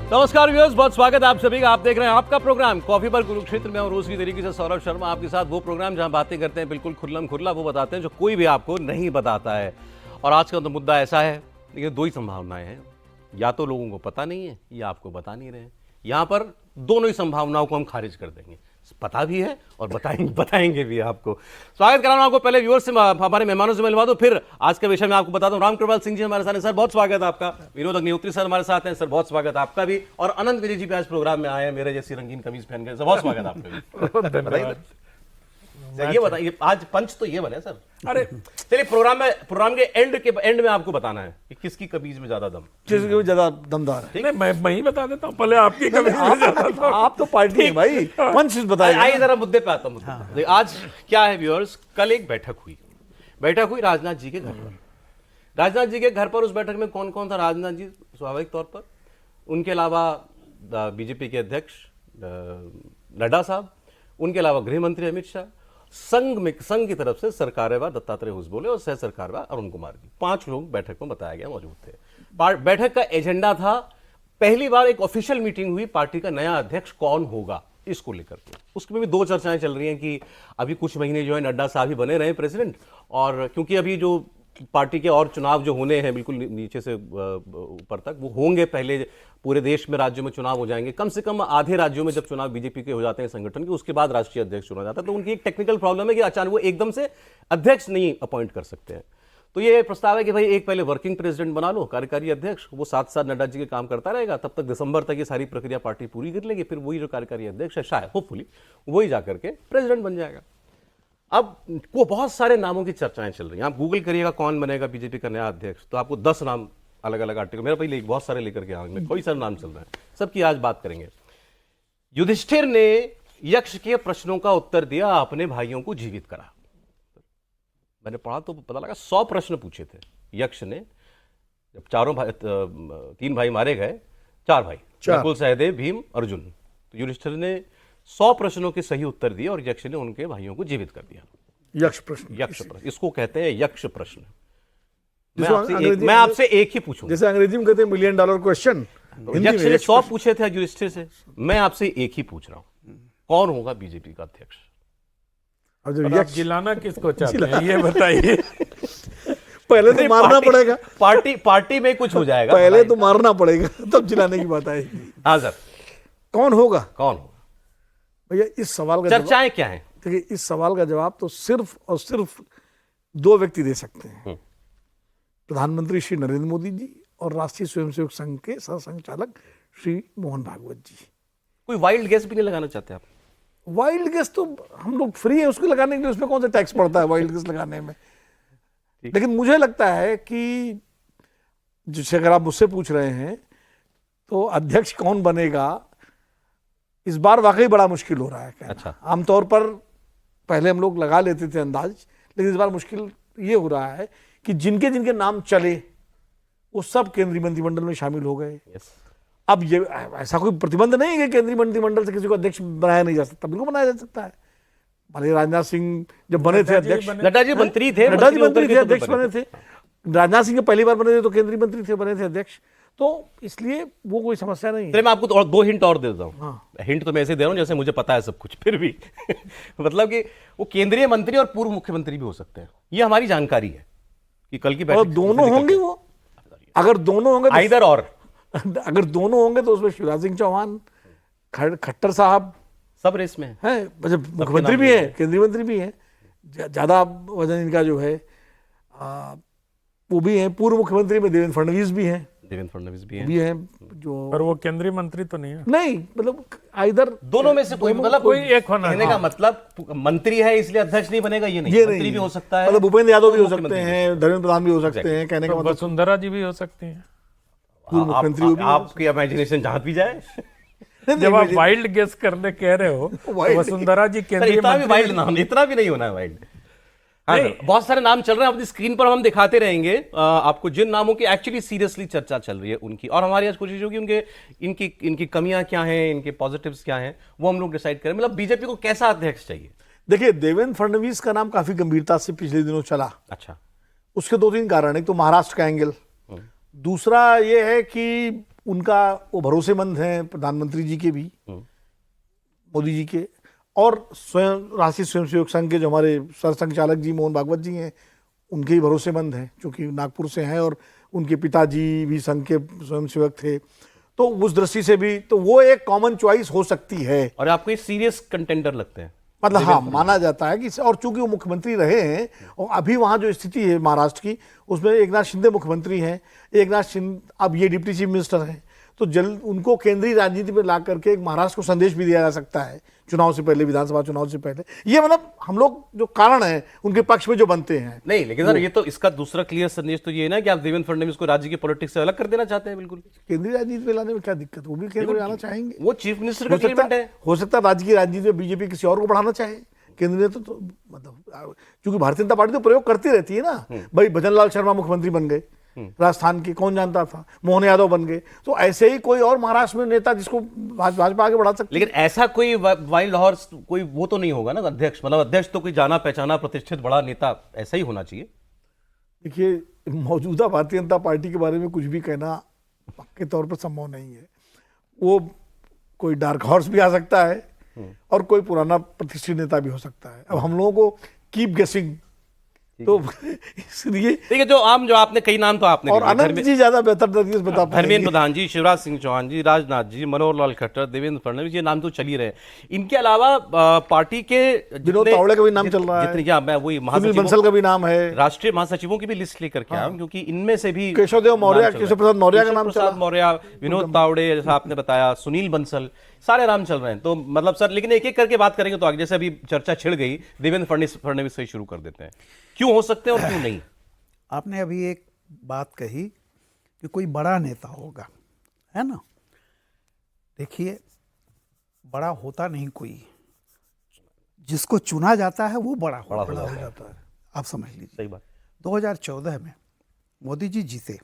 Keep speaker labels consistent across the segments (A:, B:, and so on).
A: नमस्कार व्यूअर्स, बहुत स्वागत है आप सभी का। आप देख रहे हैं आपका प्रोग्राम कॉफी पर कुरुक्षेत्र में, और रोज की तरीके से सौरभ शर्मा आपके साथ। वो प्रोग्राम जहां बातें करते हैं बिल्कुल खुल्लम खुल्ला, वो बताते हैं जो कोई भी आपको नहीं बताता है। और आज का तो मुद्दा ऐसा है, लेकिन दो ही संभावनाएं हैं, या तो लोगों को पता नहीं है या आपको बता नहीं रहे हैं। यहाँ पर दोनों ही संभावनाओं को हम खारिज कर देंगे, पता भी है और बताएंगे भी आपको। स्वागत कराना आपको पहले व्यूअर्स से, हमारे मेहमानों से मिलवा दो, फिर आज के विषय में आपको बता दूं। रामकृपाल सिंह जी हमारे साथ हैं, सर बहुत स्वागत है आपका। विनोद अग्निहोत्री सर हमारे साथ हैं, सर बहुत स्वागत है आपका भी। और अनंत विजय जी भी आज प्रोग्राम में आए हैं, मेरे जैसी रंगीन कमीज पहन के, सर बहुत स्वागत है आपका भी। ये बताइए, आज पंच तो ये बने सर। अरे चलिए, प्रोग्राम के एंड में आपको बताना है कि किसकी कमीज में ज्यादा दम,
B: किसकी में ज्यादा दमदार है।
C: नहीं, मैं ही बता देता हूँ पहले आपकी कमीज में ज्यादा।
B: आप तो पार्टी है भाई, पंच बताइए।
A: आइए जरा मुद्दे पे आता हूँ। आज क्या है व्यूअर्स, कल एक बैठक हुई राजनाथ जी के घर पर। राजनाथ जी के घर पर उस बैठक में कौन कौन था? राजनाथ जी स्वाभाविक तौर पर, उनके अलावा बीजेपी के अध्यक्ष नड्डा साहब, उनके अलावा गृह मंत्री अमित शाह, संघ की तरफ से सरकारेवा दत्तात्रेय हुसबोले और सह सरकारेवा अरुण कुमार जी, 5 लोग बैठक में बताया गया मौजूद थे। बैठक का एजेंडा था, पहली बार एक ऑफिशियल मीटिंग हुई, पार्टी का नया अध्यक्ष कौन होगा इसको लेकर के। उसमें भी 2 चर्चाएं चल रही हैं कि अभी कुछ महीने जो है नड्डा साहब ही बने रहे प्रेसिडेंट, और क्योंकि अभी जो पार्टी के और चुनाव जो होने हैं बिल्कुल नीचे से ऊपर तक वो होंगे, पहले पूरे देश में राज्यों में चुनाव हो जाएंगे, कम से कम आधे राज्यों में जब चुनाव बीजेपी के हो जाते हैं संगठन के, उसके बाद राष्ट्रीय अध्यक्ष चुना जाता है। तो उनकी एक टेक्निकल प्रॉब्लम है कि अचानक वो एकदम से अध्यक्ष नहीं अपॉइंट कर सकते हैं। तो ये प्रस्ताव है कि भाई एक पहले वर्किंग प्रेसिडेंट बना लो, कार्यकारी अध्यक्ष, वो साथ साथ नड्डा जी के काम करता रहेगा, तब तक दिसंबर तक ये सारी प्रक्रिया पार्टी पूरी कर लेगी, फिर वही जो कार्यकारी अध्यक्ष है शायद होपफुली वही जाकर के प्रेसिडेंट बन जाएगा। अब वो बहुत सारे नामों की चर्चाएं चल रही हैं। आप गूगल करिएगा कौन बनेगा बीजेपी का नया अध्यक्ष, तो आपको 10 नाम अलग अलग आर्टिकल, मेरा पहले बहुत सारे लेकर के आऊंगे, कोई सारे नाम चल रहे हैं, सबकी आज बात करेंगे। युधिष्ठिर ने यक्ष के प्रश्नों का उत्तर दिया, अपने भाइयों को जीवित करा। मैंने पढ़ा तो पता लगा 100 प्रश्न पूछे थे यक्ष ने। जब 3 भाई मारे गए, 4 भाई नकुल, सहदेव, भीम, अर्जुन, तो युधिष्ठिर ने 100 प्रश्नों के सही उत्तर दिए और यक्ष ने उनके भाइयों को जीवित कर दिया।
B: यक्ष प्रश्न,
A: इसको कहते हैं यक्ष प्रश्न। मैं आपसे एक ही पूछूं,
B: जैसे अंग्रेजी में कहते हैं $1 मिलियन क्वेश्चन।
A: यक्ष ने 100 पूछे थे युधिष्ठिर से, मैं आपसे एक ही पूछ रहा हूं, कौन होगा बीजेपी का अध्यक्ष?
C: और आप जिलाना किसको चाहते हैं ये बताइए।
B: पहले तो मारना पड़ेगा,
A: पार्टी में कुछ हो जाएगा,
B: पहले तो मारना पड़ेगा तब जिलाने की बात आएगी।
A: हाँ सर,
B: कौन होगा
C: भैया?
B: इस सवाल का
A: चर्चाएं क्या है?
B: देखिए, इस सवाल का जवाब तो सिर्फ और सिर्फ 2 व्यक्ति दे सकते हैं, प्रधानमंत्री श्री नरेंद्र मोदी जी और राष्ट्रीय स्वयंसेवक संघ के सह संचालक श्री मोहन भागवत जी।
A: कोई वाइल्ड गेस भी नहीं लगाना चाहते आप?
B: वाइल्ड गेस तो हम लोग फ्री है उसको लगाने के लिए, उसमें कौन सा टैक्स पड़ता है वाइल्ड गेस लगाने में। लेकिन मुझे लगता है कि जिससे अगर आप मुझसे पूछ रहे हैं तो अध्यक्ष कौन बनेगा, इस बार वाकई बड़ा मुश्किल हो रहा है कहना।
A: अच्छा।
B: आमतौर पर पहले हम लोग लगा लेते थे अंदाज, लेकिन इस बार मुश्किल ये हो रहा है कि जिनके जिनके नाम चले वो सब केंद्रीय मंत्रिमंडल में शामिल हो गए। अब ये ऐसा कोई प्रतिबंध नहीं है कि केंद्रीय मंत्रिमंडल से किसी को अध्यक्ष बनाया नहीं जा सकता, बिल्कुल बनाया जा सकता है। भले राजनाथ सिंह जब बने थे अध्यक्ष,
A: नड्डा जी मंत्री थे,
B: अध्यक्ष बने थे। राजनाथ सिंह के पहली बार बने थे तो केंद्रीय मंत्री थे, बने थे अध्यक्ष, तो इसलिए वो कोई समस्या नहीं है।
A: मैं आपको और 2 हिंट और दे देता हूँ। हाँ। हिंट तो मैं ऐसे दे रहा हूँ जैसे मुझे पता है सब कुछ, फिर भी मतलब कि वो केंद्रीय मंत्री और पूर्व मुख्यमंत्री भी हो सकते हैं, ये हमारी जानकारी है कि कल की बैठक
B: दोनों होंगे। वो अगर दोनों होंगे तो
A: इधर और
B: अगर दोनों होंगे तो उसमें शिवराज सिंह चौहान, खट्टर साहब
A: सब रेस में
B: हैं, मुख्यमंत्री भी है, केंद्रीय मंत्री भी है, ज्यादा वजन इनका जो है वो भी है। पूर्व मुख्यमंत्री में देवेंद्र फडणवीस भी हैं, भी हैं जो,
C: और वो केंद्रीय मंत्री तो नहीं है।
B: नहीं, मतलब इधर
A: दोनों में से कोई, मतलब
C: कोई एक होना
A: कहने का मतलब मंत्री है इसलिए अध्यक्ष नहीं बनेगा, ये नहीं, मंत्री भी हो सकता है,
B: मतलब भूपेंद्र यादव भी हो सकते हैं, धर्मेंद्र प्रधान भी हो सकते हैं, कहने का मतलब
C: वसुंधरा जी भी हो सकती हैं,
B: पूर्व मुख्यमंत्री।
A: आपकी इमेजिनेशन जहां भी जाए।
C: जब आप वाइल्ड गेस करने कह रहे हो, वसुंधरा जी केंद्रीय मंत्री,
A: वाइल्ड नाम इतना भी नहीं होना है वाइल्ड। हाँ, बहुत सारे नाम चल रहे हैं, अपनी स्क्रीन पर हम दिखाते रहेंगे आपको जिन नामों की एक्चुअली सीरियसली चर्चा चल रही है उनकी, और हमारी आज कोशिश होगी उनके इनकी कमियां क्या हैं, इनके पॉजिटिव्स क्या हैं, वो हम लोग डिसाइड करें। मतलब बीजेपी को कैसा अध्यक्ष चाहिए?
B: देखिए, देवेंद्र फडणवीस का नाम काफी गंभीरता से पिछले दिनों चला।
A: अच्छा,
B: उसके 2-3 कारण, एक तो महाराष्ट्र का एंगल, दूसरा ये है कि उनका वो भरोसेमंद हैं प्रधानमंत्री जी के भी, मोदी जी के, और स्वयं राष्ट्रीय स्वयंसेवक संघ के जो हमारे सरसंघचालक जी मोहन भागवत जी हैं उनके ही भरोसेमंद हैं, क्योंकि नागपुर से हैं और उनके पिताजी भी संघ के स्वयंसेवक थे। तो उस दृष्टि से भी तो वो एक कॉमन चॉइस हो सकती है।
A: और आपको ये सीरियस कंटेंडर लगते हैं?
B: मतलब हाँ, माना जाता है कि, और चूंकि वो मुख्यमंत्री रहे हैं और अभी वहाँ जो स्थिति है महाराष्ट्र की, उसमें एकनाथ शिंदे मुख्यमंत्री हैं, एकनाथ शिंदे अब ये डिप्टी चीफ मिनिस्टर हैं, तो जल्द उनको केंद्रीय राजनीति में ला करके एक महाराष्ट्र को संदेश भी दिया जा सकता है चुनाव से पहले, विधानसभा चुनाव से पहले। ये मतलब हम लोग जो कारण है उनके पक्ष में जो बनते हैं।
A: नहीं, लेकिन सर ये तो इसका दूसरा क्लियर संदेश तो ये है ना कि आप देवेंद्र फडणवीस को राज्य की पॉलिटिक्स से अलग कर देना चाहते हैं। बिल्कुल
B: केंद्रीय राजनीति में लाने में क्या दिक्कत, वो भी केंद्र में आना चाहेंगे।
A: वो चीफ मिनिस्टर का क्लेमेंट है।
B: हो सकता है राज्य की राजनीति में बीजेपी किसी और को बढ़ाना चाहे, केंद्र ने तो मतलब क्योंकि भारतीय जनता पार्टी तो प्रयोग करती रहती है ना। भाई भजनलाल शर्मा मुख्यमंत्री बन गए राजस्थान के, कौन जानता था, मोहन यादव बन गए, तो ऐसे ही कोई और महाराष्ट्र में नेता जिसको भाजपा आगे बढ़ा सकती।
A: लेकिन ऐसा कोई वाइल्ड हॉर्स कोई वो तो नहीं होगा ना अध्यक्ष, मतलब अध्यक्ष तो कोई जाना पहचाना प्रतिष्ठित बड़ा नेता ऐसा ही होना चाहिए।
B: देखिए, मौजूदा भारतीय जनता पार्टी के बारे में कुछ भी कहना पक्के तौर पर संभव नहीं है। वो कोई डार्क हॉर्स भी आ सकता है और कोई पुराना प्रतिष्ठित नेता भी हो सकता है। अब हम लोगों को कीप गेसिंग, तो इसलिए
A: ठीक है, जो आपने कई नाम तो आपने
B: और अनंत जी ज्यादा बेहतर तरीके से बता पाएंगे।
A: धर्मेंद्र प्रधान जी, शिवराज सिंह चौहान जी, राजनाथ जी, मनोहर लाल खट्टर, देवेंद्र फडणवीस, ये नाम तो चल ही रहे हैं। इनके अलावा पार्टी के
B: विनोद तावड़े का भी नाम चल रहा है,
A: मैं वही
B: सुनील बंसल का भी नाम है,
A: राष्ट्रीय महासचिवों की भी लिस्ट लेकर के आया, क्योंकि इनमें से भी
B: केशव प्रसाद मौर्य का नाम चला,
A: विनोद तावड़े जैसा आपने बताया, सुनील बंसल, सारे नाम चल रहे हैं। तो मतलब सर, लेकिन एक एक करके बात करेंगे तो आगे, जैसे अभी चर्चा छिड़ गई, देवेंद्र फडणवीस से शुरू कर देते हैं। क्यों हो सकते हैं और क्यों नहीं?
D: आपने अभी एक बात कही कि कोई बड़ा नेता होगा, है ना। देखिए, बड़ा होता नहीं कोई, जिसको चुना जाता है वो बड़ा हो जाता है। आप समझ लीजिए,
A: सही बात।
D: 2014 में मोदी जी जीते,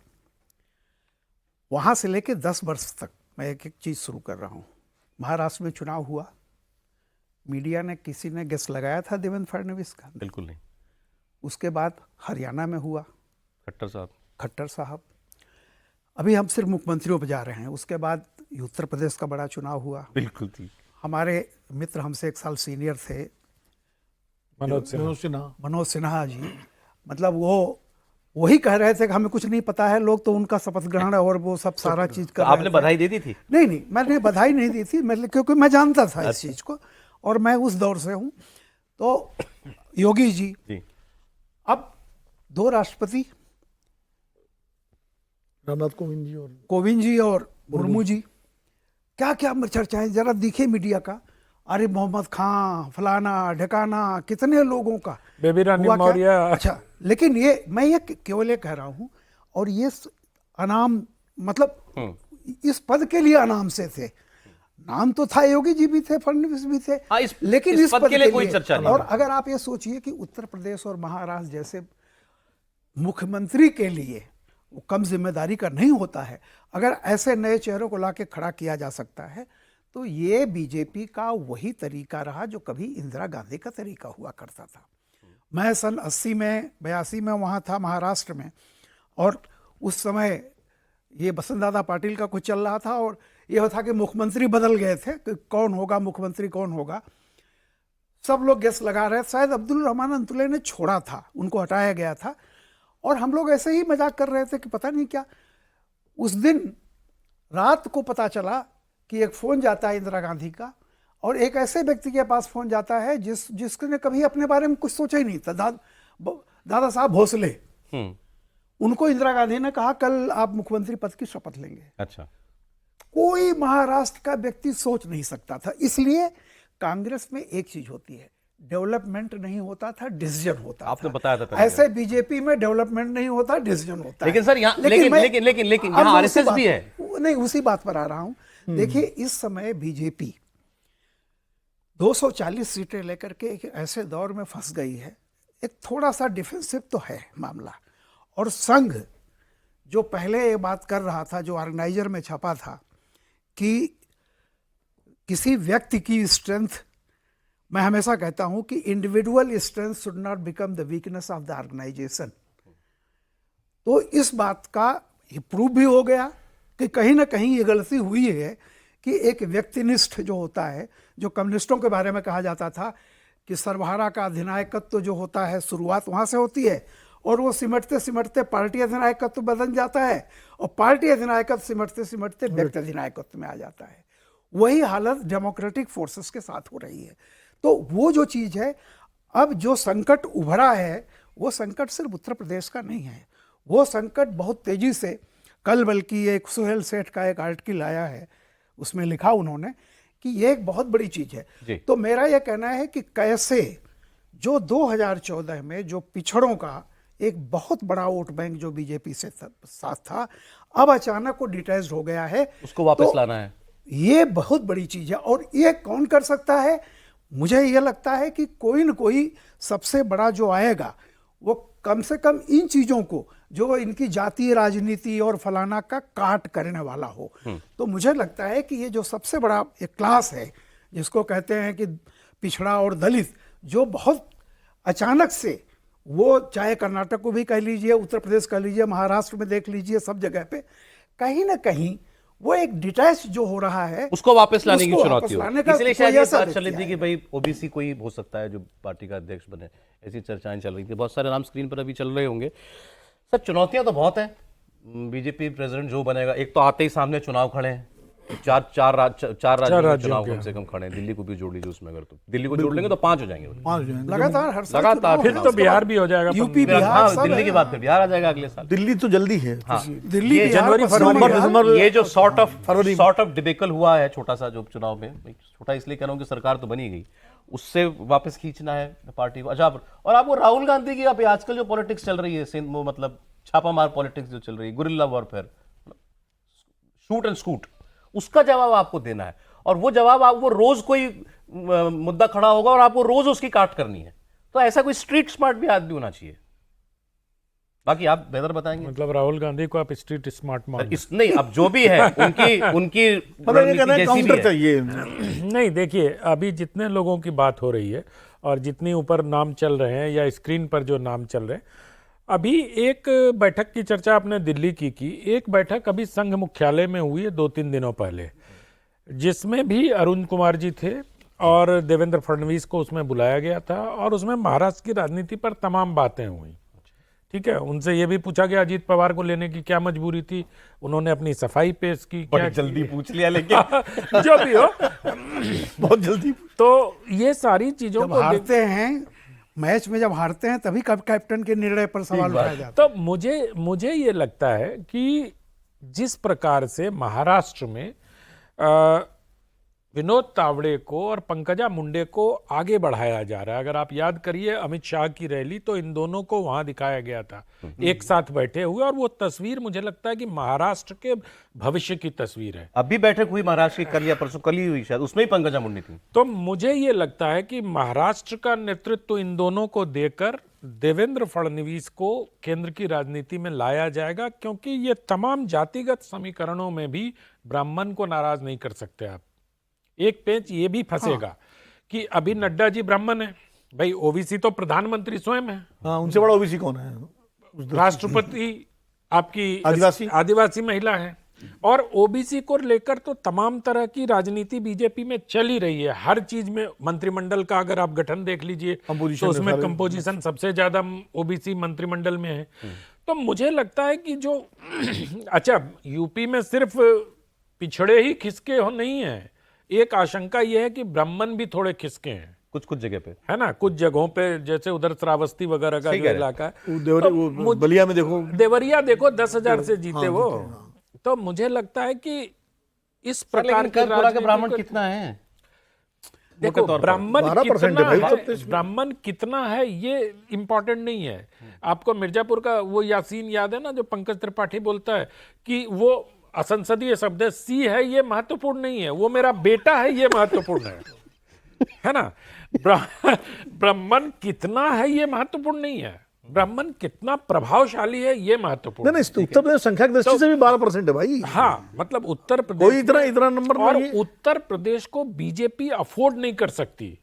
D: वहां से लेके 10 वर्ष तक मैं एक एक चीज शुरू कर रहा हूं। महाराष्ट्र में चुनाव हुआ, मीडिया ने किसी ने गेस लगाया था देवेंद्र फडणवीस का?
A: बिल्कुल नहीं।
D: उसके बाद हरियाणा में हुआ, खट्टर साहब। अभी हम सिर्फ मुख्यमंत्रियों पर जा रहे हैं। उसके बाद उत्तर प्रदेश का बड़ा चुनाव हुआ।
A: बिल्कुल थी।
D: हमारे मित्र हमसे 1 साल सीनियर थे, मनोज सिन्हा जी, मतलब वो वही कह रहे थे कि हमें कुछ नहीं पता है। लोग तो उनका शपथ ग्रहण और वो सब सारा चीज कर
A: आपने बधाई दे दी थी?
D: नहीं, मैंने बधाई नहीं दी थी, क्योंकि मैं जानता था इस चीज को और मैं उस दौर से हूं। तो योगी जी, अब 2 राष्ट्रपति,
B: रामनाथ
D: कोविंद जी और मुर्मू जी, क्या क्या चर्चाएं जरा दिखे मीडिया का। अरे मोहम्मद खां, फलाना ढकाना, कितने लोगों का,
C: बेबी रानी मौर्य।
D: अच्छा, लेकिन ये मैं ये केवल ये कह रहा हूं, और ये अनाम मतलब इस पद के लिए अनाम से थे। नाम तो था, योगी जी भी थे, फडणवीस भी थे, लेकिन इस पद के लिए कोई चर्चा नहीं। और अगर आप ये सोचिए कि उत्तर प्रदेश और महाराष्ट्र जैसे मुख्यमंत्री के लिए वो कम जिम्मेदारी का नहीं होता है, अगर ऐसे नए चेहरों को लाके खड़ा किया जा सकता है, तो ये बीजेपी का वही तरीका रहा जो कभी इंदिरा गांधी का तरीका हुआ करता था। मैं सन 80 में 82 में वहाँ था महाराष्ट्र में, और उस समय ये बसंत दादा पाटिल का कुछ चल रहा था, और यह था कि मुख्यमंत्री बदल गए थे कि कौन होगा मुख्यमंत्री, कौन होगा। सब लोग गेस लगा रहे, शायद अब्दुल रहमान अंतुले ने छोड़ा था, उनको हटाया गया था, और हम लोग ऐसे ही मजाक कर रहे थे कि पता नहीं क्या। उस दिन रात को पता चला कि एक फ़ोन जाता है इंदिरा गांधी का, और एक ऐसे व्यक्ति के पास फ़ोन जाता है जिसने कभी अपने बारे में कुछ सोचा ही नहीं था, दादा साहब भोसले। उनको इंदिरा गांधी ने कहा कल आप मुख्यमंत्री पद की शपथ लेंगे।
A: अच्छा,
D: कोई महाराष्ट्र का व्यक्ति सोच नहीं सकता था। इसलिए कांग्रेस में एक चीज होती है, डेवलपमेंट नहीं होता था, डिसीजन होता
A: आपने
D: था।
A: बताया था।
D: ऐसे बीजेपी में डेवलपमेंट नहीं होता, डिसीजन होता
A: लेकिन
D: है।
A: सर यहाँ लेकिन यहाँ आरएसएस भी है।
D: नहीं, उसी बात पर आ रहा हूं। देखिए, इस समय बीजेपी 240 सीटें लेकर के एक ऐसे दौर में फंस गई है, एक थोड़ा सा डिफेंसिव तो है मामला। और संघ जो पहले ये बात कर रहा था, जो ऑर्गेनाइजर में छपा था कि किसी व्यक्ति की स्ट्रेंथ, मैं हमेशा कहता हूं कि individual strength should not become the weakness of the organisation. तो इस बात का प्रूव भी हो गया कि कहीं ना कहीं ये गलती हुई है कि एक व्यक्तिनिष्ठ जो होता है, जो कम्युनिस्टों के बारे में कहा जाता था कि सर्वहारा का अधिनायकत्व जो होता है शुरुआत वहाँ से होती है और वो सिमटते सिमटते पार्टी अधिनायकत्व बदल जाता है और पार्टी अधिनायकत्व सिमटते सिमटते व्यक्ति अधिनायकत्व में आ जाता है। वही हालत डेमोक्रेटिक फोर्सेस के साथ हो रही है। तो वो जो चीज़ है, अब जो संकट उभरा है वो संकट सिर्फ उत्तर प्रदेश का नहीं है, वो संकट बहुत तेजी से, कल बल्कि एक सुहेल सेठ का एक आर्टिकल आया है, उसमें लिखा उन्होंने कि ये एक बहुत बड़ी चीज़ है। तो मेरा यह कहना है कि कैसे जो 2014 में जो पिछड़ों का एक बहुत बड़ा वोट बैंक जो बीजेपी से साथ था, अब अचानक वो डिटैच हो गया है,
A: उसको वापस लाना है।
D: ये बहुत बड़ी चीज़ है। और ये कौन कर सकता है? मुझे ये लगता है कि कोई न कोई सबसे बड़ा जो आएगा वो कम से कम इन चीज़ों को, जो इनकी जातीय राजनीति और फलाना का काट करने वाला हो। तो मुझे लगता है कि ये जो सबसे बड़ा एक क्लास है जिसको कहते हैं कि पिछड़ा और दलित, जो बहुत अचानक से, वो चाहे कर्नाटक को भी कह लीजिए, उत्तर प्रदेश कह लीजिए, महाराष्ट्र में देख लीजिए, सब जगह पे कहीं ना कहीं वो एक डिटैच जो हो रहा है,
A: उसको वापस लाने की
D: उसको
A: चुनौती
D: वापस
A: हो।
D: लाने का
A: इसलिए
D: कोई
A: शायद ये
D: ऐसा
A: बात
D: व्यक्ति
A: चल रही थी कि
D: आएगा।
A: भाई ओबीसी कोई हो सकता है जो पार्टी का अध्यक्ष बने, ऐसी चर्चाएं चल रही थी। बहुत सारे नाम स्क्रीन पर अभी चल रहे होंगे। सर, चुनौतियां तो बहुत हैं। बीजेपी प्रेसिडेंट जो बनेगा, एक तो आते ही सामने चुनाव खड़े हैं, चार राज्यों में चुनाव कम से कम खड़े हैं। दिल्ली को भी जोड़ लीजिए उसमें, अगर तो दिल्ली को जोड़ लेंगे तो 5 हो जाएंगे
D: लगातार हर साल
A: लगातार।
D: चुनाव
C: फिर
D: होगा।
C: तो
D: उसके
C: बिहार
D: बाद
C: भी हो जाएगा।
D: यूपी
A: हाँ,
D: बिहार सब
A: दिल्ली
D: है।
A: के बाद फिर बिहार आ जाएगा अगले साल।
B: दिल्ली तो जल्दी है।
D: दिल्ली
A: ये
D: बिहार,
C: जनवरी,
D: पश्चिम
C: फरवरी,
D: बंगाल।
B: दिसंबर,
A: ये जो सॉर्ट
B: फरवरी
A: ऑफ डिबेकल हुआ है छोटा सा, जो चुनाव में, छोटा इसलिए कह रहा हूँ कि सरकार तो बनी गई, उससे वापस खींचना है पार्टी को। अच्छा, और आपको राहुल गांधी की, आप आजकल जो पॉलिटिक्स चल रही है सिंध में, मतलब छापामार पॉलिटिक्स जो चल रही है, guerrilla warfare, shoot and scoot, उसका जवाब आपको देना है। और वो जवाब आप, वो रोज कोई मुद्दा खड़ा होगा और आपको रोज उसकी काट करनी है। तो ऐसा कोई स्ट्रीट स्मार्ट भी आदमी होना चाहिए। बाकी आप बेहतर बताएंगे।
C: मतलब राहुल गांधी को आप स्ट्रीट स्मार्ट मान
A: नहीं, अब जो भी है उनकी
B: मतलब ये कहना है
A: जैसी भी
B: काउंटर
A: है।
B: चाहिए।
C: नहीं, देखिए, अभी जितने लोगों की बात हो रही है और जितनी ऊपर नाम चल रहे हैं या स्क्रीन पर जो नाम चल रहे हैं, अभी एक बैठक की चर्चा आपने दिल्ली की एक बैठक अभी संघ मुख्यालय में हुई है 2-3 दिनों पहले, जिसमें भी अरुण कुमार जी थे और देवेंद्र फडणवीस को उसमें बुलाया गया था और उसमें महाराष्ट्र की राजनीति पर तमाम बातें हुई। ठीक है, उनसे ये भी पूछा गया अजीत पवार को लेने की क्या मजबूरी थी, उन्होंने अपनी सफाई पेश की।
A: बड़ी जल्दी पूछ लिया, लेकिन
C: जो भी हो,
B: बहुत जल्दी।
C: तो ये सारी चीजों
D: जब
C: को
D: हारते हैं मैच में, जब हारते हैं तभी कैप्टन के निर्णय पर सवाल उठाया जाता है।
C: तो मुझे ये लगता है कि जिस प्रकार से महाराष्ट्र में विनोद तावड़े को और पंकजा मुंडे को आगे बढ़ाया जा रहा है, अगर आप याद करिए अमित शाह की रैली, तो इन दोनों को वहां दिखाया गया था एक साथ बैठे हुए, और वो तस्वीर मुझे लगता है कि महाराष्ट्र के भविष्य की तस्वीर है।
A: अभी बैठक हुई महाराष्ट्र की, कल या परसों, कल ही हुई शायद, उसमें ही पंकजा मुंडे थी।
C: तो मुझे ये लगता है कि महाराष्ट्र का नेतृत्व इन दोनों को देकर देवेंद्र फडणवीस को केंद्र की राजनीति में लाया जाएगा, क्योंकि ये तमाम जातिगत समीकरणों में भी ब्राह्मण को नाराज नहीं कर सकते आप। एक पेच ये भी फंसेगा कि अभी नड्डा जी ब्राह्मण है, भाई ओबीसी तो प्रधानमंत्री स्वयं है,
B: हाँ, उनसे बड़ा ओबीसी कौन है?
C: राष्ट्रपति आपकी
B: आदिवासी
C: महिला है, और ओबीसी को लेकर तो तमाम तरह की राजनीति बीजेपी में चल ही रही है। हर चीज में मंत्रिमंडल का अगर आप गठन देख लीजिए तो उसमें कंपोजिशन सबसे ज्यादा ओबीसी मंत्रिमंडल में है। तो मुझे लगता है कि जो अच्छा, यूपी में सिर्फ पिछड़े ही खिसके हो नहीं है, एक आशंका यह है कि ब्राह्मण भी थोड़े खिसके हैं
A: कुछ जगह पे, है
C: ना, कुछ जगहों पे, जैसे उधर श्रावस्ती वगैरह का जो इलाका है,
B: वो बलिया में देखो,
C: देवरिया देखो 10,000 से जीते वो। तो मुझे लगता है कि इस प्रकार के
A: ब्राह्मण कितना है,
C: देखो, ब्राह्मण कितना है ये इंपॉर्टेंट नहीं है। आपको मिर्जापुर का वो यासीन याद है ना, जो पंकज त्रिपाठी बोलता है कि वो असंसदीय शब्द है, सी है, ये महत्वपूर्ण नहीं है, वो मेरा बेटा है, ये महत्वपूर्ण है ना। ब्राह्मण कितना है ये महत्वपूर्ण नहीं है, ब्राह्मण कितना प्रभावशाली है ये महत्वपूर्ण।
B: नहीं, उत्तर प्रदेश संख्या की दृष्टि से भी 12% है भाई।
C: हाँ, मतलब उत्तर प्रदेश
B: कोई इतना नंबर
C: और
B: नहीं है।
C: उत्तर प्रदेश को बीजेपी अफोर्ड नहीं कर सकती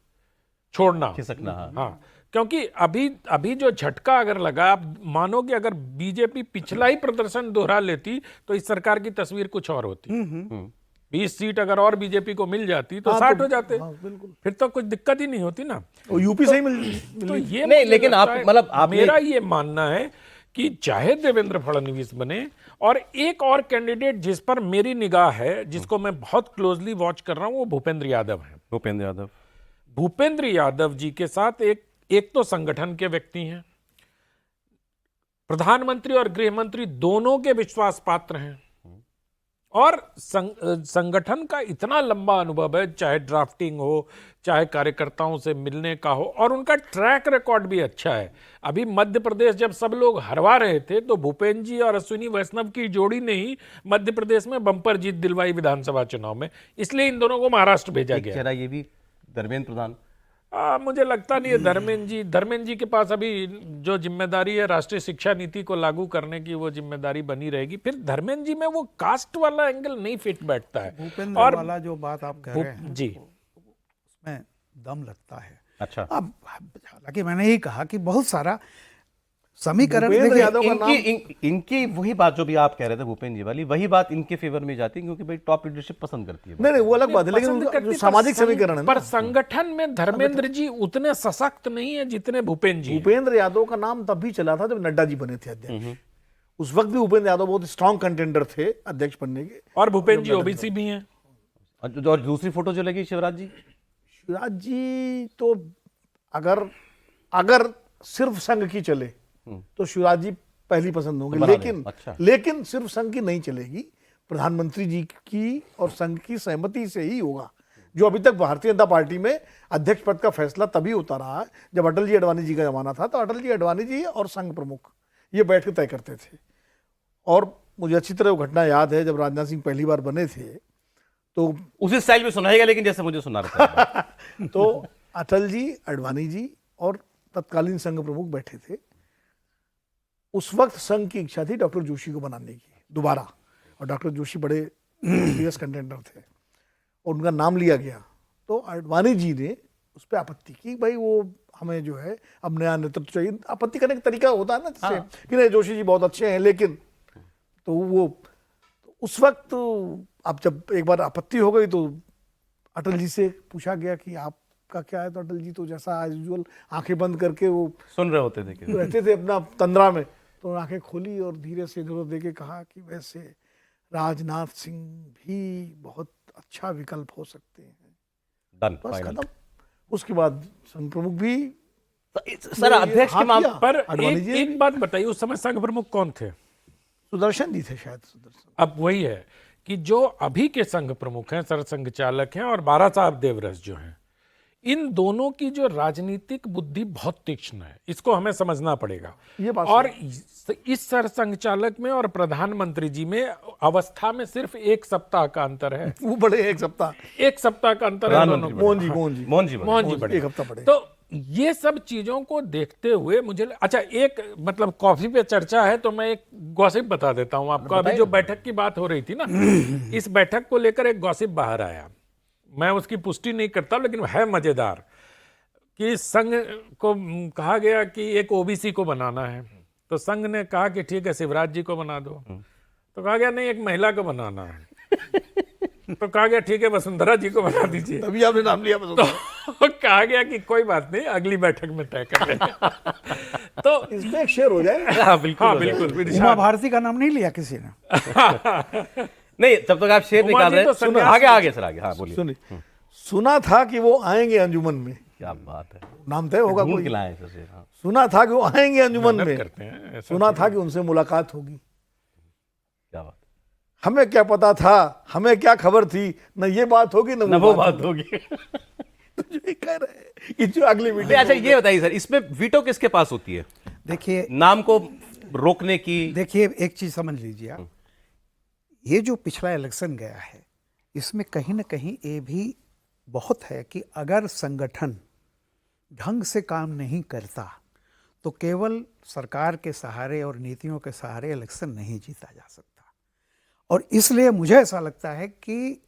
C: छोड़ना,
A: खिसकना।
C: हाँ, क्योंकि अभी अभी जो झटका अगर लगा, आप मानो कि अगर बीजेपी पिछला ही प्रदर्शन दोहरा लेती तो इस सरकार की तस्वीर कुछ और होती। 20 सीट अगर और बीजेपी को मिल जाती तो 60 हो जाते, फिर तो कुछ दिक्कत ही नहीं होती ना।
B: और यूपी से ही मिल
C: तो ये
A: नहीं,
C: मुझे
A: लेकिन
C: लगता
A: आप
C: है,
A: मतलब आपने
C: मेरा ये मानना है कि चाहे देवेंद्र फडणवीस बने, और एक और कैंडिडेट जिस पर मेरी निगाह है, जिसको मैं बहुत क्लोजली वॉच कर रहा हूं, वो भूपेंद्र यादव है।
A: भूपेंद्र यादव,
C: भूपेंद्र यादव जी के साथ एक तो संगठन के व्यक्ति हैं, प्रधानमंत्री और गृह मंत्री दोनों के विश्वास पात्र हैं, और संगठन का इतना लंबा अनुभव है, चाहे ड्राफ्टिंग हो, चाहे कार्यकर्ताओं से मिलने का हो, और उनका ट्रैक रिकॉर्ड भी अच्छा है। अभी मध्य प्रदेश जब सब लोग हरवा रहे थे तो भूपेंद्र जी और अश्विनी वैष्णव की जोड़ी ने ही मध्य प्रदेश में बम्पर जीत दिलवाई विधानसभा चुनाव में, इसलिए इन दोनों को महाराष्ट्र भेजा गया।
A: चेहरा ये भी धर्मेंद्र प्रधान,
C: मुझे लगता नहीं है धर्मेंद्र जी के पास अभी जो जिम्मेदारी है राष्ट्रीय शिक्षा नीति को लागू करने की, वो जिम्मेदारी बनी रहेगी। फिर धर्मेंद्र जी में वो कास्ट वाला एंगल नहीं फिट बैठता है।
D: भूपेंद्र
C: और
D: वाला जो बात आप कह रहे हैं
C: जी,
D: उसमें दम लगता है।
A: अच्छा,
D: अब हालांकि मैंने ही कहा कि बहुत सारा समीकरण
B: भूपेंद्र
D: देखिए,
B: यादव का नाम
A: इनकी वही बात जो भी आप कह रहे थे भूपेंद्र जी वाली, वही बात इनके फेवर में जाती है, क्योंकि भाई टॉप लीडरशिप पसंद करती है।
B: नहीं वो अलग बात है, लेकिन
C: पसंद
B: उनका
C: करती
B: जो
C: है,
B: सामाजिक समीकरण है
C: पर
B: ना,
C: संगठन में धर्मेंद्र जी उतने सशक्त नहीं है जितने भूपेंद्र जी हैं।
B: भूपेंद्र यादव का नाम तब भी चला था जब नड्डा जी बने थे अध्यक्ष। उस वक्त भी भूपेंद्र यादव बहुत स्ट्रांग कंटेंडर थे अध्यक्ष बनने के।
C: और भूपेंद्र जी ओबीसी भी हैं।
A: और दूसरी फोटो जो लगी शिवराज जी,
B: शिवराज जी तो अगर सिर्फ संघ की चले तो शिवराज जी पहली पसंद होंगे, लेकिन
A: अच्छा।
B: लेकिन सिर्फ संघ की नहीं चलेगी, प्रधानमंत्री जी की और संघ की सहमति से ही होगा। जो अभी तक भारतीय जनता पार्टी में अध्यक्ष पद का फैसला तभी होता रहा है जब अटल जी अडवाणी जी का जमाना था, तो अटल जी अडवाणी जी और संघ प्रमुख ये बैठ के तय करते थे। और मुझे अच्छी तरह वो घटना याद है, जब राजनाथ सिंह पहली बार बने थे तो
A: उसी स्टाइल में सुनाएगा, लेकिन जैसे मुझे सुना रहा था।
B: तो अटल जी, अडवाणी जी और तत्कालीन संघ प्रमुख बैठे थे। उस वक्त संघ की इच्छा थी डॉक्टर जोशी को बनाने की दोबारा, और डॉक्टर जोशी बड़े सीरियस कंटेंडर थे और उनका नाम लिया गया। तो अडवाणी जी ने उस पर आपत्ति की, भाई वो हमें जो है अब नया नेतृत्व चाहिए। आपत्ति करने का तरीका होता है ना, जिससे कि नहीं जोशी जी बहुत अच्छे हैं, लेकिन तो वो उस वक्त अब जब एक बार आपत्ति हो गई तो अटल जी से पूछा गया कि आपका क्या है, तो अटल जी तो जैसा एज यूजुअल आंखें बंद करके वो
A: सुन रहे होते थे कि
B: रहते थे अपना तंद्रा में, तो आंखें खोली और धीरे से इधर उधर देके कहा कि वैसे राजनाथ सिंह भी बहुत अच्छा विकल्प हो सकते हैं।
A: डन,
B: बस
A: फाइनल।
B: खत्म। उसके बाद संघ प्रमुख भी
A: सर अध्यक्ष के मामले
C: पर
B: अडवाणी जी
C: एक बात बताइए, उस समय संघ प्रमुख कौन थे?
B: सुदर्शन जी थे शायद। सुदर्शन
C: अब वही है कि जो अभी के संघ प्रमुख हैं, सरसंघ चालक हैं, और बारा साहब देवरस जो हैं, इन दोनों की जो राजनीतिक बुद्धि बहुत तीक्ष्ण है, इसको हमें समझना पड़ेगा।
B: ये बात
C: और इस सरसंघ चालक में और प्रधानमंत्री जी में अवस्था में सिर्फ 1 सप्ताह का अंतर है।
B: वो बड़े 1 सप्ताह
C: 1 सप्ताह का अंतर है दोनों में।
B: मोहन जी
A: मोहन जी बड़े।
B: 1 हफ्ता पड़े।
C: तो ये सब चीजों को देखते हुए मुझे अच्छा, एक मतलब कॉफी पे चर्चा है तो मैं एक गॉसिप बता देता हूं आपको। अभी जो बैठक की बात हो रही थी ना, इस बैठक को लेकर एक गॉसिप बाहर आया, मैं उसकी पुष्टि नहीं करता लेकिन है मजेदार, कि संघ को कहा गया कि एक ओबीसी को बनाना है, तो संघ ने कहा कि ठीक है शिवराज जी को बना दो, तो कहा गया नहीं एक महिला को बनाना है, तो कहा गया ठीक है वसुंधरा जी को बना दीजिए,
B: तभी आपने नाम लिया।
C: तो कहा गया कि कोई बात नहीं अगली बैठक में तय कर लेंगे। तो
B: इसमें एक शेयर हो जाए।
A: हाँ बिल्कुल,
C: हाँ बिल्कुल,
D: उमा भारती का नाम नहीं लिया किसी ने।
A: नहीं तब तक आप शेर
C: उमा
A: निकाल
C: जी
A: रहे
C: तो
A: हैं।
C: सन्यासी
A: आगे सर आगे, हाँ बोलिए।
B: सुनिए, सुना था कि वो आएंगे अंजुमन में,
A: क्या बात है,
B: नाम तय होगा
A: ढूंढ
B: कोई।
A: के लाए हैं सर शेर। हाँ,
B: सुना था कि वो आएंगे अंजुमन में,
C: करते हैं ऐसा।
B: सुना था कि उनसे मुलाकात होगी।
A: क्या बात,
B: हमें क्या पता था, हमें क्या खबर थी, न ये बात होगी न
A: वो बात होगी।
B: तो जो ये कह रहे हैं कि जो अगली मीटिंग।
A: अच्छा ये बताइए सर, इसमें वीटो किसके पास होती है,
D: देखिए
A: नाम को रोकने की?
D: देखिए एक चीज समझ लीजिए आप, ये जो पिछला इलेक्शन गया है इसमें कहीं ना कहीं ये भी बहुत है कि अगर संगठन ढंग से काम नहीं करता तो केवल सरकार के सहारे और नीतियों के सहारे इलेक्शन नहीं जीता जा सकता। और इसलिए मुझे ऐसा लगता है कि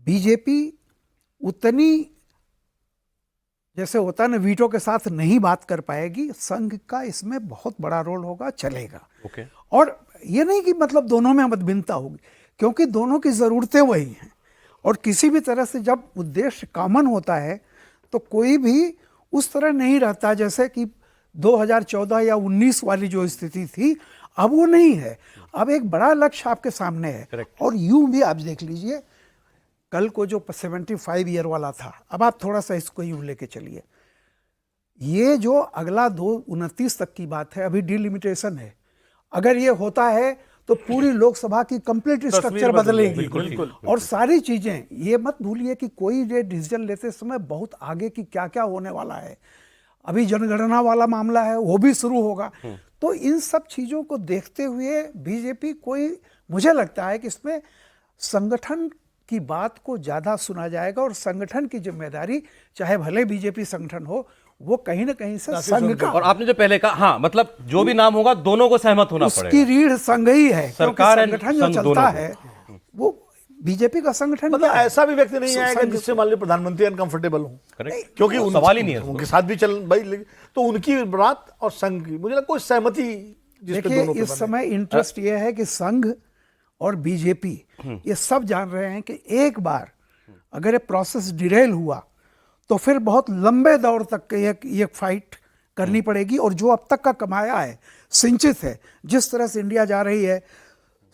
D: बीजेपी उतनी जैसे होता है ना, वीटो के साथ नहीं बात कर पाएगी, संघ का इसमें बहुत बड़ा रोल होगा, चलेगा।
A: ओके।
D: और ये नहीं कि मतलब दोनों में मतभिन्नता होगी, क्योंकि दोनों की ज़रूरतें वही हैं, और किसी भी तरह से जब उद्देश्य कॉमन होता है तो कोई भी उस तरह नहीं रहता जैसे कि 2014 या 19 वाली जो स्थिति थी, अब वो नहीं है। अब एक बड़ा लक्ष्य आपके सामने है। और यूं भी आप देख लीजिए, कल को जो 75 ईयर वाला था, अब आप थोड़ा सा इसको यूं लेके चलिए, ये जो अगला 29 तक की बात है, अभी डिलिमिटेशन है। अगर ये होता है तो पूरी लोकसभा की कंप्लीट स्ट्रक्चर बदलेगी, और सारी चीजें, ये मत भूलिए कि कोई ये डिसीजन लेते समय बहुत आगे की क्या क्या होने वाला है, अभी जनगणना वाला मामला है वो भी शुरू होगा। तो इन सब चीजों को देखते हुए बीजेपी कोई, मुझे लगता है कि इसमें संगठन की बात को ज्यादा सुना जाएगा, और संगठन की जिम्मेदारी, चाहे भले बीजेपी संगठन हो, वो कहीं ना कहीं से संघ का,
A: और आपने जो पहले कहा, हाँ, मतलब जो भी नाम होगा दोनों को सहमत होना पड़ेगा।
D: उसकी रीढ़ संघ ही है,
A: सरकार
D: क्योंकि संगठन जो
A: संघ
D: चलता
A: दोनों
D: है वो बीजेपी का संगठन
B: मतलब
D: क्या है?
B: ऐसा भी व्यक्ति नहीं आएगा
D: संघ
B: जिससे मान लीजिए प्रधानमंत्री अनकंफर्टेबल हो,
A: करेक्ट,
B: क्योंकि
A: सवाल ही नहीं है
B: उनके साथ भी चल भाई, तो उनकी बात और संघ की मुझे लगता कोई सहमति जिस पे
D: देखिए,
B: दोनों पे
D: इस
B: बने।
D: समय इंटरेस्ट ये है कि संघ और बीजेपी ये सब जान रहे हैं कि एक बार अगर ये प्रोसेस डिरेल हुआ तो फिर बहुत लंबे दौर तक ये फाइट करनी पड़ेगी, और जो अब तक का कमाया है, सिंचित है, जिस तरह से इंडिया जा रही है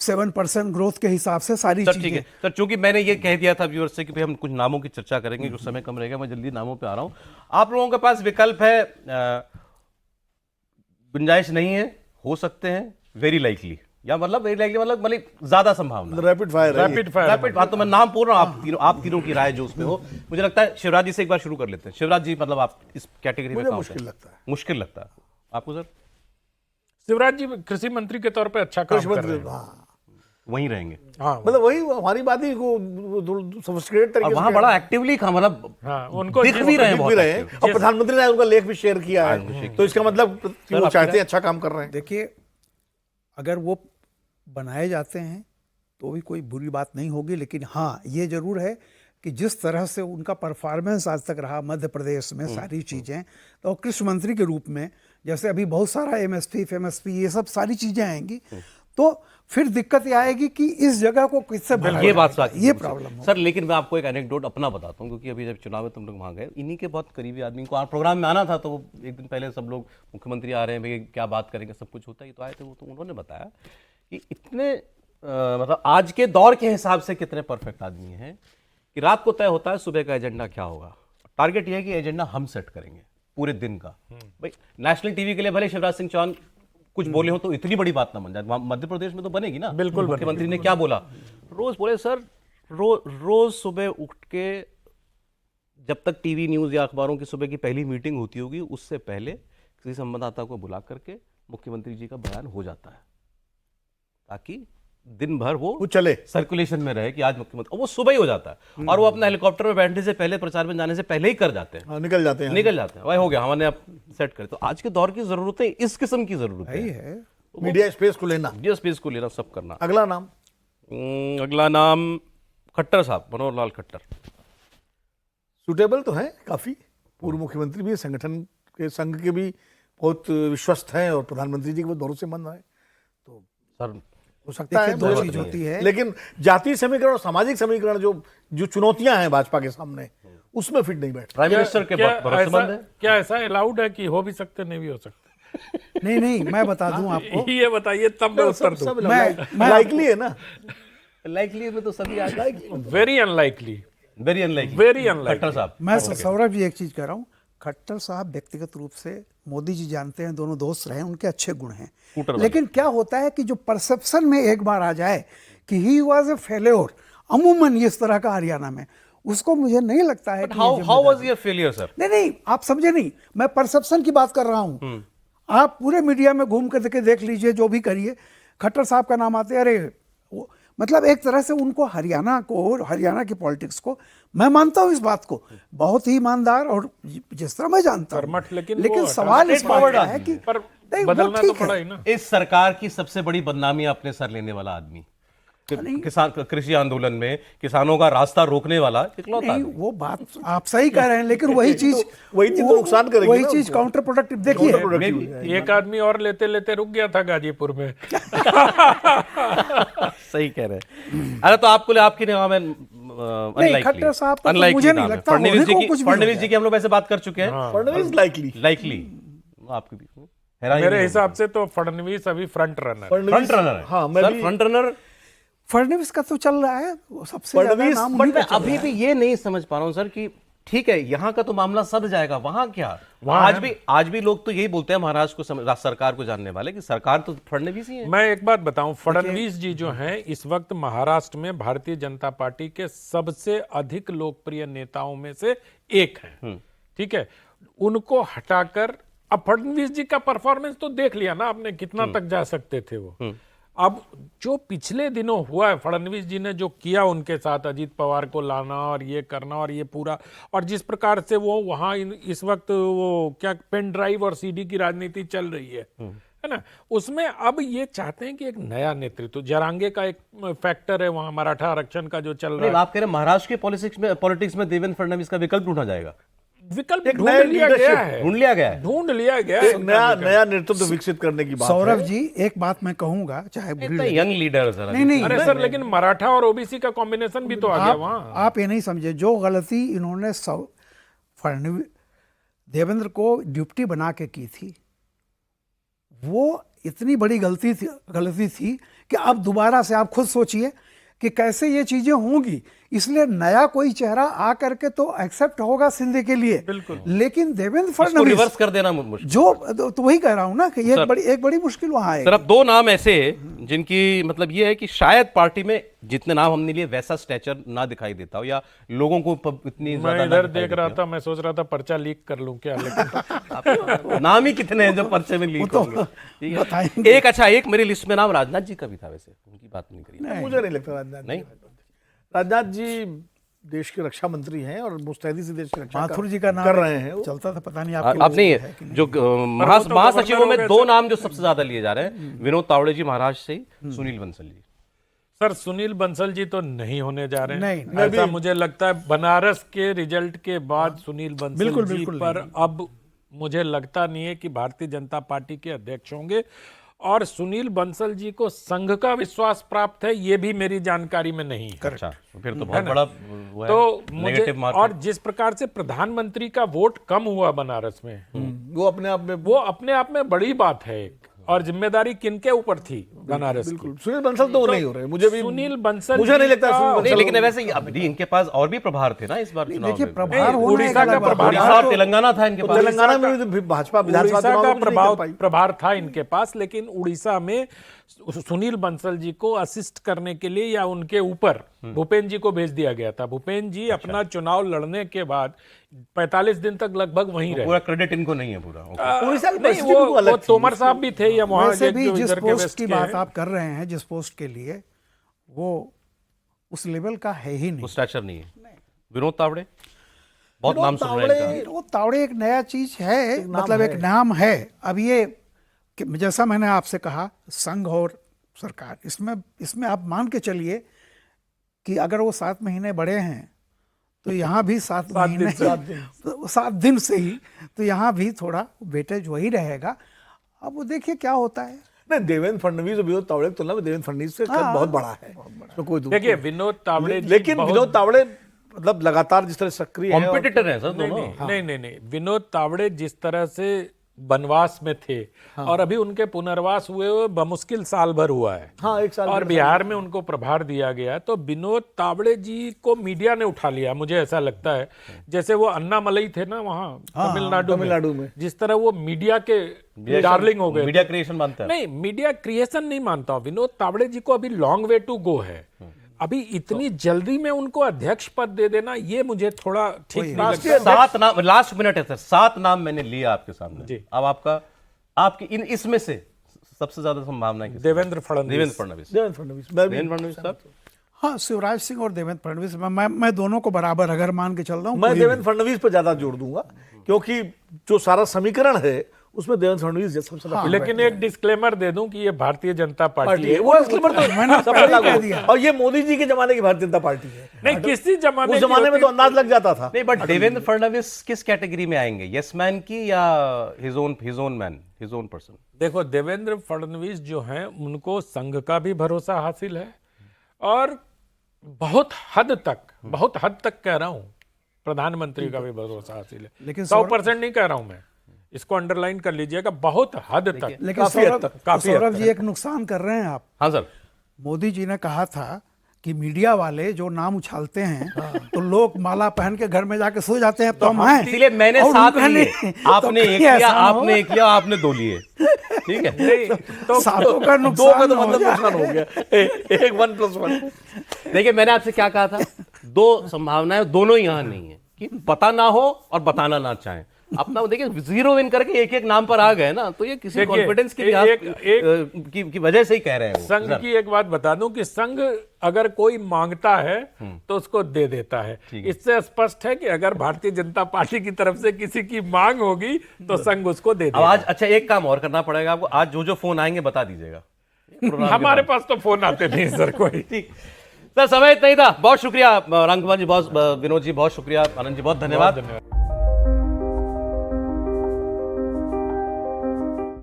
D: 7% ग्रोथ के हिसाब से, सारी
A: सर ठीक
D: चीजें।
A: है सर, चूंकि मैंने ये कह दिया था व्यूअर्स से कि भाई हम कुछ नामों की चर्चा करेंगे, जो समय कम रहेगा, मैं जल्दी नामों पे आ रहा हूं। आप लोगों के पास विकल्प है, गुंजाइश नहीं है, हो सकते हैं, वेरी लाइकली, या मतलब वेरी लाइकली मतलब ज्यादा संभावना,
B: rapid fire
C: rapid fire.
A: Rapid बात। तो मैं नाम बोल रहा हूं, आप तीनों की राय जो उसमें हो। मुझे लगता है शिवराज जी से एक बार शुरू कर लेते हैं। शिवराज जी, मतलब आप इस कैटेगरी में
B: मुझे मुश्किल लगता है।
A: मुश्किल लगता है आपको सर?
C: शिवराज जी कृषि मंत्री के तौर पे अच्छा काम कर रहे हैं।
B: हाँ,
A: वहीं रहेंगे?
C: हाँ,
B: मतलब वही हमारी बात ही को सोफिस्टिकेटेड तरीके
A: वहां बड़ा एक्टिवली का मतलब
C: हाँ, उनको
A: दिख भी रहे हैं, बहुत
B: रहे हैं,
A: active।
B: और प्रधानमंत्री ने उनका लेख भी शेयर किया है, तो इसका मतलब कि वो चाहते हैं अच्छा काम कर रहे हैं।
D: देखिए, अगर वो बनाए जाते हैं तो भी कोई बुरी बात नहीं होगी, लेकिन हाँ, ये जरूर है कि जिस तरह से उनका परफॉर्मेंस आज तक रहा मध्य प्रदेश में, सारी चीज़ें, तो कृषि मंत्री के रूप में, जैसे अभी बहुत सारा एमएसपी फेमएसपी ये सब सारी चीज़ें आएंगी, तो फिर दिक्कत ये आएगी कि इस जगह को किससे भरा
A: ये बात
D: जाएगा,
A: सच
D: ये प्रॉब्लम हो।
A: सर। लेकिन मैं आपको एक एनेक्डोट अपना बताता हूँ, क्योंकि अभी जब चुनाव में तुम लोग वहाँ गए, इन्हीं के बहुत करीबी आदमी को प्रोग्राम में आना था, तो एक दिन पहले सब लोग, मुख्यमंत्री आ रहे हैं भाई, क्या बात करेंगे, सब कुछ होता ही तो आए थे वो, तो उन्होंने बताया कि इतने मतलब आज के दौर के हिसाब से कितने परफेक्ट आदमी हैं कि रात को तय होता है सुबह का एजेंडा क्या होगा। टारगेट ये है कि एजेंडा हम सेट करेंगे पूरे दिन का। भाई नेशनल टीवी के लिए भले शिवराज सिंह चौहान कुछ बोले हो तो इतनी बड़ी बात ना बन जाए, वहां मध्य प्रदेश में तो बनेगी ना।
C: बिल्कुल
A: मुख्यमंत्री ने क्या बोला, रोज बोले सर, रोज सुबह उठ के जब तक टीवी न्यूज या अखबारों की सुबह की पहली मीटिंग होती होगी, उससे पहले किसी संवाददाता को बुला करके मुख्यमंत्री जी का बयान हो जाता है, ताकि दिन भर वो
B: चले,
A: सर्कुलेशन में रहे कि आज मुख्यमंत्री, और वो सुबह ही हो जाता है, और वो अपना हेलीकॉप्टर में बैठने से पहले, प्रचार में जाने से पहले ही कर जाते हैं,
B: निकल जाते हैं
A: भाई हो गया, हमने अब सेट करे। तो आज के दौर की जरूरतें इस किस्म की जरूरत है,
B: मीडिया स्पेस को लेना,
A: मीडिया स्पेस को लेना, सब करना।
B: अगला नाम
A: अगला नाम खट्टर साहब, मनोहर लाल खट्टर।
B: सुटेबल तो है काफी, पूर्व मुख्यमंत्री भी, संगठन के, संघ के भी बहुत विश्वस्त हैं, और प्रधानमंत्री जी के बहुत भरोसेमंद हैं, तो
A: सर
B: हो सकता है।
D: दो चीज होती है,
B: लेकिन जातीय समीकरण और सामाजिक समीकरण जो चुनौतियां हैं भाजपा के सामने, उसमें फिट नहीं बैठ।
A: प्राइम मिनिस्टर के भरोसेमंद है।
C: क्या ऐसा अलाउड है कि हो भी सकते नहीं भी हो सकते?
D: नहीं, मैं बता दूं आपको,
C: ये बताइए तब मैं उत्तर दूं।
D: मैं
B: लाइकली है ना,
A: लाइकली में तो सभी आज
C: very unlikely,
A: very unlikely,
C: very unlikely.
A: Khattar साहब,
D: मैं सौरभ जी एक चीज कह रहा हूँ, खट्टर साहब व्यक्तिगत रूप से मोदी जी जानते हैं, दोनों दोस्त रहे, उनके अच्छे गुण हैं, लेकिन क्या होता है कि जो परसेप्शन में एक बार आ जाए कि ही वाज ए फेल्योर, अमूमन इस तरह का हरियाणा में, उसको मुझे नहीं लगता है कि
A: how was your failure sir?
D: नहीं, आप समझे नहीं, मैं परसेप्शन की बात कर रहा हूँ। आप पूरे मीडिया में घूम कर देख लीजिए, जो भी करिए, खट्टर साहब का नाम आते, अरे मतलब एक तरह से उनको, हरियाणा को, हरियाणा की पॉलिटिक्स को, मैं मानता हूँ इस बात को, बहुत ही ईमानदार, और जिस तरह मैं जानता हूँ, लेकिन सवाल इस बात का है कि
C: बदलना तो पड़ा ही ना।
A: इस सरकार की सबसे बड़ी बदनामी अपने सर लेने वाला आदमी, किसान कृषि आंदोलन में किसानों का रास्ता रोकने वाला इकलौता
D: नहीं,
A: आदमी।
D: वो बात आप सही कह रहे हैं, लेकिन वही चीज
B: तो नुकसान करेगी
D: वही
B: ना
D: चीज काउंटर प्रोडक्टिव। देखिए
C: एक आदमी और लेते लेते रुक गया था गाजीपुर में।
A: सही कह रहे हैं। अरे तो आपको आपकी निगाह में
D: खट्टर साहब का तो मुझे नहीं लगता
A: फडणवीस जी
D: होने को
A: की
D: कुछ भी
A: फडणवीस
D: हो
A: जी की हम लोग वैसे बात कर चुके हैं।
B: फडणवीस लाइकली
A: लाइकली आपके बीच में हैरानी
C: मेरे
A: नहीं
C: हिसाब से तो फडणवीस अभी फ्रंट रनर।
A: फ्रंट रनर है।
B: हाँ, मैं
A: सर
B: भी-
A: फ्रंट रनर।
D: फडणवीस का तो चल रहा है, वो सबसे ज्यादा
B: फडणवीस,
D: नाम
A: बट
D: उन्हीं का
A: मैं
D: चल
A: अभी
D: रहा
A: भी ये नहीं समझ पा रहा हूं सर कि ठीक है यहाँ का तो मामला सद जाएगा, वहां क्या?
C: वहाँ
A: आज भी लोग तो यही बोलते हैं महाराष्ट्र को सरकार को जानने वाले कि सरकार तो फडणवीस ही है।
C: मैं एक बात बताऊं, फडणवीस जी जो हैं इस वक्त महाराष्ट्र में भारतीय जनता पार्टी के सबसे अधिक लोकप्रिय नेताओं में से एक हैं। ठीक है, उनको हटाकर अब फडणवीस जी का परफॉर्मेंस तो देख लिया ना आपने, कितना तक जा सकते थे वो। अब जो पिछले दिनों हुआ है, फडणवीस जी ने जो किया उनके साथ, अजीत पवार को लाना और ये करना और ये पूरा, और जिस प्रकार से वो वहाँ इस वक्त वो क्या पेन ड्राइव और सीडी की राजनीति चल रही है ना, उसमें अब ये चाहते हैं कि एक नया नेतृत्व, जरांगे का एक फैक्टर है वहाँ, मराठा आरक्षण का जो चल रहा
A: नहीं,
C: है,
A: आप कह रहे हैं महाराष्ट्र के पॉलिटिक्स में देवेंद्र फडणवीस का विकल्प ढूंढा जाएगा।
C: विकल्प
B: एक
C: ढूंढ
B: नया
C: लिया
B: leadership
C: गया है,
A: ढूंढ लिया गया है।
C: ढूंढ लिया गया है।
B: नया नेतृत्व विकसित करने की
D: है।
B: बात
D: सौरभ
B: है।
D: जी एक बात मैं कहूंगा, चाहे बुरी
A: इतना
D: लगे।
A: Young leader sir.
D: नहीं नहीं
C: अरे सर, लेकिन मराठा और ओबीसी का कॉम्बिनेशन भी तो आ गया वहाँ।
D: आप ये नहीं समझे, जो गलती इन्होंने फडणवीस देवेंद्र को डिप्टी बना के की थी, वो इतनी बड़ी गलती थी कि अब दोबारा से आप खुद सोचिए कि कैसे ये चीजें होंगी। इसलिए नया कोई चेहरा आ करके तो एक्सेप्ट होगा सिंधे के लिए,
C: बिल्कुल।
D: लेकिन देवेंद्र
A: इसको
D: फडणवीस
A: रिवर्स कर देना मुश्किल।
D: जो तो वही कह रहा हूं ना कि ये एक बड़ी मुश्किल वहां है।
A: सर अब दो नाम ऐसे जिनकी मतलब ये है कि शायद पार्टी में जितने नाम हमने लिए वैसा स्टैचर ना दिखाई देता हो, या लोगों को इतनी
C: मैं
A: ज्यादा ना
C: इधर
A: दिखाई
C: देख रहा
A: देती
C: था, मैं सोच रहा था पर्चा लीक कर लूं क्या, लेकिन
A: हो। नाम ही कितने हैं जो पर्चे में लीक
D: तो
A: होंगे। ठीक है।
D: बताएंगे।
A: एक मेरी लिस्ट में नाम राजनाथ जी का भी था, वैसे उनकी बात नहीं करी।
B: मुझे नहीं लगता राजनाथ
A: नहीं?
B: राजनाथ जी देश के रक्षा मंत्री हैं और मुस्तैदी से देश की रक्षा
D: माथुर जी का नाम
B: कर रहे हैं वो।
D: चलता था, पता नहीं
A: अब नहीं है जो महासचिवों में दो नाम जो सबसे ज्यादा लिए जा रहे हैं, विनोद तावड़े जी महाराष्ट्र से ही, सुनील बंसल जी।
C: सर सुनील बंसल जी तो नहीं होने जा रहे हैं।
D: नहीं,
C: ऐसा मुझे लगता है बनारस के रिजल्ट के बाद सुनील बंसल
D: बिल्कुल,
C: जी
D: बिल्कुल
C: पर अब मुझे लगता नहीं है कि भारतीय जनता पार्टी के अध्यक्ष होंगे। और सुनील बंसल जी को संघ का विश्वास प्राप्त है, ये भी मेरी जानकारी में नहीं है।
A: अच्छा, फिर तो बहुत बड़ा वो है,
C: तो मुझे
A: नेगेटिव मार्केट।
C: और जिस प्रकार से प्रधानमंत्री का वोट कम हुआ बनारस में,
B: वो अपने आप में
C: वो अपने आप में बड़ी बात है एक। और जिम्मेदारी किनके ऊपर थी बनारस की?
B: सुनील बंसल तो नहीं हो रहे, मुझे भी
C: सुनील बंसल
B: मुझे नहीं लगता सुनील
A: नहीं,
B: बंसल
A: लेकिन वैसे ही अभी इनके पास और भी प्रभार थे ना इस बार चुनाव
D: देखिए
A: में।
D: प्रभार
C: नहीं,
D: होना
C: उड़ीसा
D: एक
C: का
D: अलग बात है।
C: प्रभार
A: उड़ीसा और तेलंगाना था इनके पास।
B: तेलंगाना में भी भाजपा विधानसभा
C: उड़ीसा
B: चुनाव
C: का
B: में नहीं कर पाई।
C: प्रभार था इनके पास, लेकिन उड़ीसा में सुनील बंसल जी को असिस्ट करने के लिए या उनके ऊपर भूपेन्द्र जी को भेज दिया गया था। भूपेन्द्र जी अपना चुनाव लड़ने के बाद 45 दिन तक लगभग वहीं रहे।
A: पूरा क्रेडिट इनको नहीं है पूरा। ओके।
B: उड़ीसा की
C: नहीं,
B: परिस्थिति बिल्कुल
C: वो
B: अलग थी।
C: तोमर साहब भी थे या वहां
D: वैसे भी
C: जो
D: जिस
C: इधर के
D: पोस्ट
C: वेस्ट
D: की
C: के
D: बात
C: हैं।
D: आप कर रहे हैं, जिस पोस्ट के लिए, वो उस लेवल का है ही नहीं।
A: वो स्टैचर नहीं है। विनोद तावड़े बहुत
B: विनोद
A: नाम सुन रहे हैं
B: तावड़े-
A: इनका।
D: वो तावड़े एक नया चीज है,
B: नाम
D: मतलब एक
B: है।
D: नाम है। अब ये जैसा मैंने आपसे कहा, संघ और सरकार, इसमें आप मान के चलिए कि अगर वो 7 महीने बड़े हैं तो यहाँ भी 7 महीने 7 दिन से ही, तो यहाँ भी थोड़ा वेटेज वही रहेगा। अब वो देखिए क्या होता है।
B: नहीं, देवेंद्र फडणवीस और विनोद तावड़े की तुलना में देवेंद्र फडणवीस से कद बहुत बड़ा है, तो कोई दूर
C: देखिए विनोद तावड़े जी
B: लेकिन
C: बहुत-
B: विनोद तावड़े मतलब लगातार जिस तरह सक्रिय है और-
A: कॉम्पिटिटर हैं सर
C: नहीं
A: दोनों।
C: नहीं, विनोद तावड़े जिस तरह से वनवास में थे और अभी उनके पुनर्वास हुए बमुश्किल साल भर हुआ है।
B: हाँ, एक साल
C: और बिहार में उनको प्रभार दिया गया, तो विनोद तावड़े जी को मीडिया ने उठा लिया, मुझे ऐसा लगता है। जैसे वो अन्नामलई थे ना वहाँ तमिलनाडु में, जिस तरह वो मीडिया के डार्लिंग हो गए।
A: मीडिया क्रिएशन मानता है।
C: नहीं, मीडिया क्रिएशन नहीं मानता हूं। विनोद तावड़े जी को अभी लॉन्ग वे टू गो है। अभी इतनी जल्दी में उनको अध्यक्ष पद दे देना, ये मुझे थोड़ा ठीक नहीं लगता।
A: 7 नाम, लास्ट मिनट है सर, 7 नाम मैंने लिया आपके सामने।
C: जी।
A: अब आपकी इसमें से सबसे ज्यादा संभावना है किसकी?
C: देवेंद्र फडणवीस।
A: देवेंद्र फडणवीस।
B: देवेंद्र फडणवीस मैं भी-
A: देवेंद्र फडणवीस सर।
D: हाँ, शिवराज सिंह और देवेंद्र फडणवीस, मैं दोनों को बराबर अगर मान के चल रहा हूँ।
B: मैं
D: कोई
B: देवेंद्र फडणवीस पर ज्यादा जोड़ दूंगा, क्योंकि जो सारा समीकरण है उसमें देवेंद्र फडणवीस जैसा सबसे पहले
C: लेकिन एक डिस्क्लेमर दे दूं कि ये भारतीय जनता पार्टी
B: पार्टी है।
C: है।
B: वो डिस्क्लेमर तो
D: मैंने
B: सब
D: पहले
B: पता
D: कह
B: को।
D: दिया।
B: और ये मोदी जी के जमाने की भारतीय जनता पार्टी है।
C: नहीं, किसी जमाने
B: उस
C: की
B: जमाने में
C: होती-
B: तो अंदाज लग जाता था।
A: नहीं, बट देवेंद्र फडणवीस किस कैटेगरी में आएंगे, यस मैन की या his own man, his own person?
C: देखो, देवेंद्र फडणवीस जो हैं उनको संघ का भी भरोसा हासिल है और बहुत हद तक कह रहा हूं प्रधानमंत्री का भी भरोसा हासिल है।
D: लेकिन
C: 100% नहीं कह रहा हूं मैं, इसको अंडरलाइन कर लीजिएगा, बहुत हद तक।
D: लेकिन
B: काफी हद
D: सौरभ
B: तक,
C: काफी हद
D: सौरभ
C: तक।
D: जी एक नुकसान कर रहे हैं आप।
A: हाँ सर।
D: मोदी जी ने कहा था कि मीडिया वाले जो नाम उछालते हैं तो लोग माला पहन के घर में जाके सो जाते हैं, तो हम आए।
A: इसीलिए मैंने
D: और
A: सात
D: उनका
A: लिए,
D: नहीं।
A: आपने
D: तो
A: एक
D: कहीं
A: लिया,
D: ऐसा ना हो।
A: आपने एक लिया, आपने दो लिए, ठीक है?
C: नहीं, तो
D: सातों का
B: दो का
D: नुकसान
B: तो
D: हो
B: मतलब
D: जाए।
B: नुकसान हो गया। एक 1+1।
A: देखिए, मैंने आपसे क्या कहा था, दो संभावनाएं दोनों यहाँ नहीं है, कि पता ना हो और बताना ना चाहें। अपना देखिए, जीरो इन करके एक एक नाम पर आ गए ना, तो ये किसी
C: देखिए,
A: कॉन्फिडेंस की की वजह से ही कह रहे हैं वो।
C: संघ की एक बात बता दूं कि संघ अगर कोई मांगता है तो उसको दे देता है। इससे स्पष्ट है कि अगर भारतीय जनता पार्टी की तरफ से किसी की मांग होगी तो संघ उसको दे
A: अब
C: देगा।
A: आज अच्छा एक काम और करना पड़ेगा आपको, आज जो जो फोन आएंगे बता दीजिएगा।
C: हमारे पास तो फोन आते नहीं सर कोई।
A: ठीक सर, समय इतना ही था। बहुत शुक्रिया राम कुमार जी, बहुत विनोद जी, बहुत शुक्रिया, आनंद जी, बहुत धन्यवाद।